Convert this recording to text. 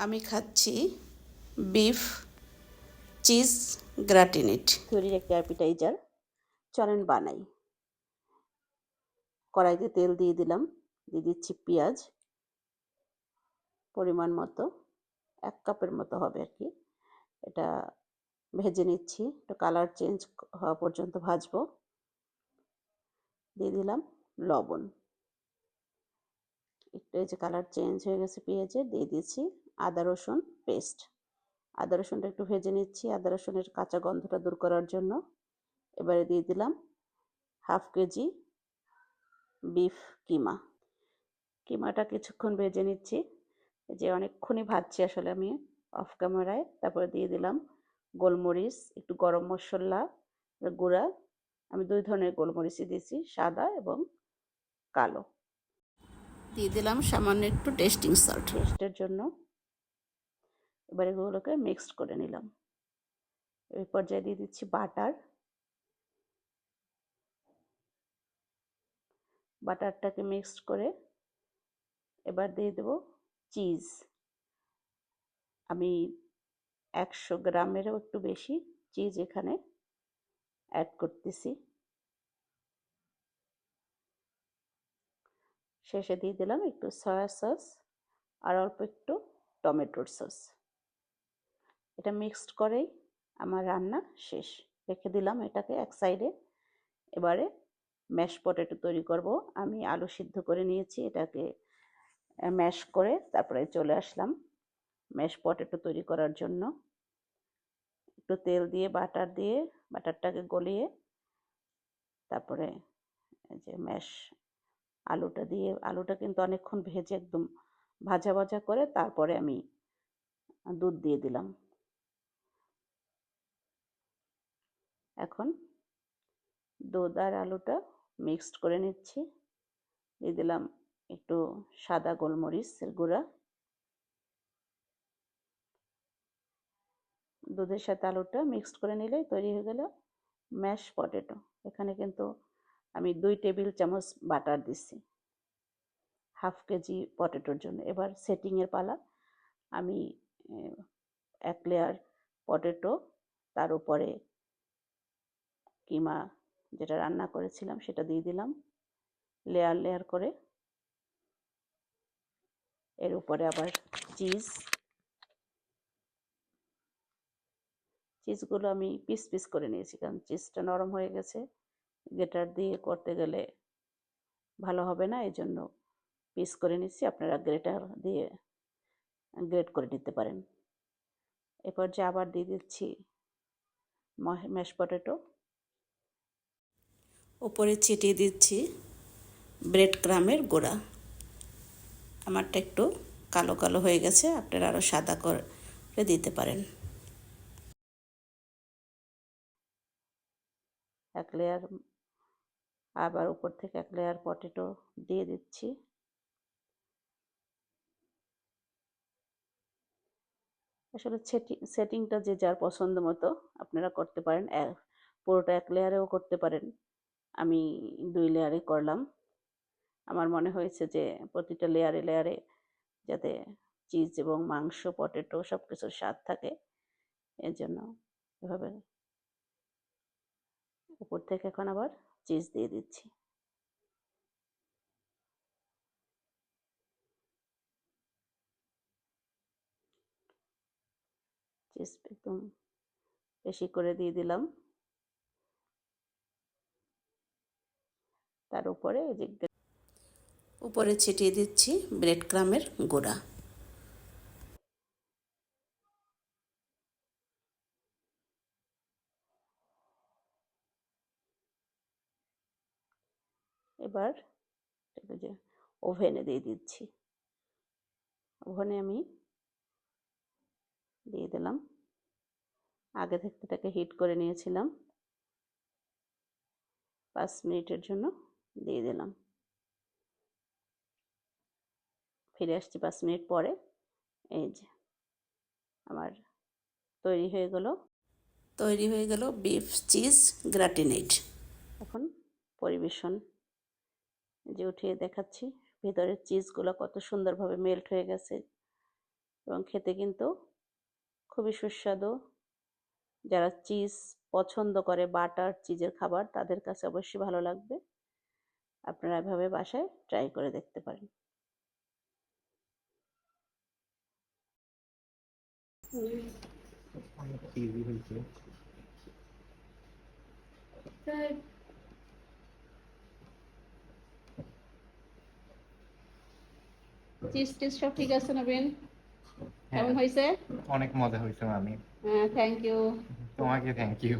আমি খাচ্ছি beef cheese গ্রাটিনেট তৈরির একটা অ্যাপিটাইজার। চলেন বানাই। কড়াইতে তেল দিয়ে দিলাম, দিয়ে দিচ্ছি পেঁয়াজ পরিমাণ মতো, 1 কাপের মতো হবে আর কি। এটা ভেজে নিচ্ছি, একটু কালার চেঞ্জ হওয়া পর্যন্ত ভাজবো। দিয়ে দিলাম লবণ, একটু এই যে কালার চেঞ্জ হয়ে গেছে পেঁয়াজের, দিয়ে দিচ্ছি আদা রসুন পেস্ট। আদা রসুনটা একটু ভেজে নিচ্ছি আদা রসুনের কাঁচা গন্ধটা দূর করার জন্য। এবারে দিয়ে দিলাম 1/2 কেজি বিফ কিমা। কিমাটা কিছুক্ষণ ভেজে নিচ্ছি, যে অনেকক্ষণই ভাজছি আসলে আমি অফ ক্যামেরায়। তারপরে দিয়ে দিলাম গোলমরিচ, একটু গরম মশলা গুঁড়া। আমি 2 ধরনের গোলমরিচই দিয়েছি, সাদা এবং কালো। দিয়ে দিলাম সামান্য একটু টেস্টিং সল্ট টেস্টের জন্য। এবার এগুলোকে মিক্সড করে নিলাম। এই পর্যায়ে দিয়ে দিচ্ছি বাটার। বাটারটাকে মিক্সড করে এবার দিয়ে দেব চিজ। আমি 100 গ্রামেরও একটু বেশি চিজ এখানে অ্যাড করতেছি। শেষে দিয়ে দিলাম একটু সয়া সস আর অল্প একটু টমেটোর সস। এটা মিক্সড করেই আমার রান্না শেষ। রেখে দিলাম এটাকে এক সাইডে। এবারে ম্যাশ পটেটো তৈরি করব। আমি আলু সিদ্ধ করে নিয়েছি, এটাকে ম্যাশ করে তারপরে চলে আসলাম ম্যাশ পটেটো তৈরি করার জন্য। একটু তেল দিয়ে বাটারটাকে গলিয়ে তারপরে এই যে ম্যাশ আলুটা দিয়ে, আলুটা কিন্তু অনেকক্ষণ ভেজে একদম ভাজা ভাজা করে তারপরে আমি দুধ দিয়ে দিলাম। এখন দুধ আর আলুটা মিক্সড করে নিচ্ছি। দিয়ে দিলাম একটু সাদা গোলমরিচের গুঁড়া। দুধের সাথে আলুটা মিক্সড করে নিলেই তৈরি হয়ে গেল ম্যাশ পটেটো। এখানে কিন্তু আমি 2 টেবিল চামচ বাটার দিচ্ছি 1/2 কেজি পটেটোর জন্য। এবার সেটিংয়ের পালা। আমি 1 লেয়ার পটেটো, তার উপরে কিমা যেটা রান্না করেছিলাম সেটা দিয়ে দিলাম লেয়ার লেয়ার করে। এর উপরে আবার চিজগুলো আমি পিস পিস করে নিয়েছি, কারণ চিজটা নরম হয়ে গেছে, গ্রেটার দিয়ে করতে গেলে ভালো হবে না, এই জন্য পিস করে নিচ্ছি। আপনারা গ্রেটার দিয়ে গ্রেট করে নিতে পারেন। এরপর যে আবার দিয়ে দিচ্ছি ম্যাশ পটেটো। উপরে ছিটিয়ে দিচ্ছি ব্রেড ক্রামের গুঁড়া। আমারটা একটু কালো কালো হয়ে গেছে, আপনারা আরও সাদা করে দিতে পারেন। 1 লেয়ার আবার উপর থেকে 1 লেয়ার পটেটো দিয়ে দিচ্ছি। আসলে সেটিংটা যে যার পছন্দ মতো আপনারা করতে পারেন। পুরোটা 1 লেয়ারেও করতে পারেন, আমি 2 লেয়ারে করলাম। আমার মনে হয়েছে যে প্রতিটা লেয়ারে লেয়ারে যাতে চিজ এবং মাংস পটেটো সব কিছুর স্বাদ থাকে, এর জন্য এভাবে উপর থেকে এখন আবার চিজ দিয়ে দিচ্ছি। চিজ একদম বেশি করে দিয়ে দিলাম। তার উপরে উপরে ছিটিয়ে দিচ্ছি ব্রেড ক্রামের গুঁড়া। এবার যে ওভেনে দিয়ে দিচ্ছি। ওভেনে আমি দিয়ে দিলাম, আগে থেকে এটাকে হিট করে নিয়েছিলাম, 5 মিনিটের জন্য দিয়ে দিলাম। ফিরে আসছি 5 মিনিট পরে। এই যে আমার তৈরি হয়ে গেল বিফ চিজ গ্রাটিনেট। এখন পরিবেশন যে উঠিয়ে দেখাচ্ছি, ভেতরের চিজগুলো কত সুন্দরভাবে মেল্ট হয়ে গেছে। এবং খেতে কিন্তু খুবই সুস্বাদু। যারা চিজ পছন্দ করে, বাটার চিজের খাবার, তাদের কাছে অবশ্যই ভালো লাগবে। আপনারা এভাবে বাসায় ট্রাই করে দেখতে পারেন। ইজি হয়েছে। চিজ টিজ সব ঠিক আছে নবীন? হ্যাঁ, কেমন হয়েছে? অনেক মজা হয়েছে মামি। Thank you. তোমাকে থ্যাংক ইউ।